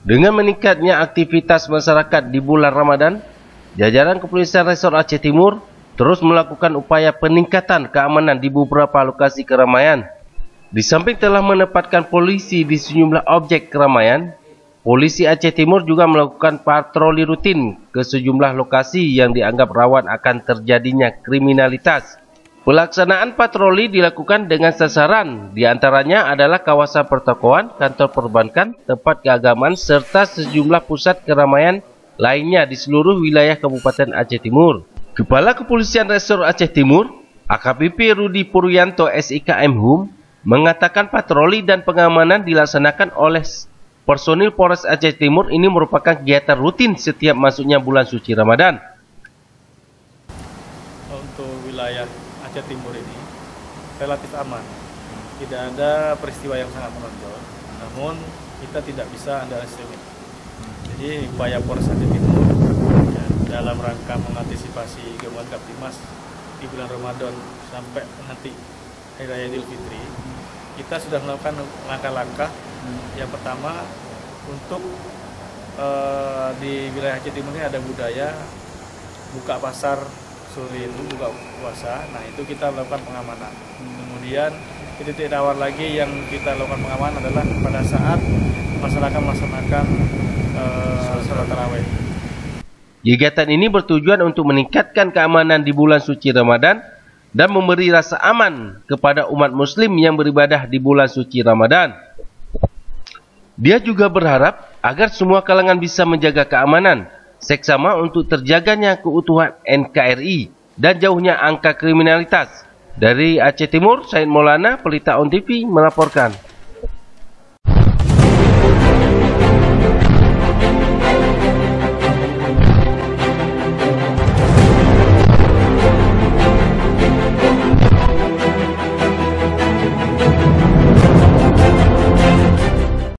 Dengan meningkatnya aktivitas masyarakat di bulan Ramadan, jajaran Kepolisian Resort Aceh Timur terus melakukan upaya peningkatan keamanan di beberapa lokasi keramaian. Di samping telah menempatkan polisi di sejumlah objek keramaian, Polisi Aceh Timur juga melakukan patroli rutin ke sejumlah lokasi yang dianggap rawan akan terjadinya kriminalitas. Pelaksanaan patroli dilakukan dengan sasaran, diantaranya adalah kawasan pertokoan, kantor perbankan, tempat keagamaan, serta sejumlah pusat keramaian lainnya di seluruh wilayah Kabupaten Aceh Timur. Kepala Kepolisian Resort Aceh Timur, AKBP Rudi Puryanto SIKM HUM, mengatakan patroli dan pengamanan dilaksanakan oleh personil Polres Aceh Timur ini merupakan kegiatan rutin setiap masuknya bulan suci Ramadan. Untuk wilayah Aceh Timur ini relatif aman, tidak ada peristiwa yang sangat menonjol, namun kita tidak bisa underestimate. Jadi upaya Polres Aceh Timur ya, dalam rangka mengantisipasi gangguan Kamtibmas di bulan Ramadan sampai nanti Hari Raya Idul Fitri, kita sudah melakukan langkah-langkah. Yang pertama, untuk di wilayah Aceh Timur ini ada budaya buka pasar sore itu, buka puasa. Nah, itu kita lakukan pengamanan. Kemudian titik awal lagi yang kita lakukan pengamanan adalah pada saat masyarakat melaksanakan sholat tarawih. Kegiatan ini bertujuan untuk meningkatkan keamanan di bulan suci Ramadan dan memberi rasa aman kepada umat muslim yang beribadah di bulan suci Ramadan. Dia juga berharap agar semua kalangan bisa menjaga keamanan, seksama untuk terjaganya keutuhan NKRI dan jauhnya angka kriminalitas. Dari Aceh Timur, Said Maulana, Pelita On TV melaporkan.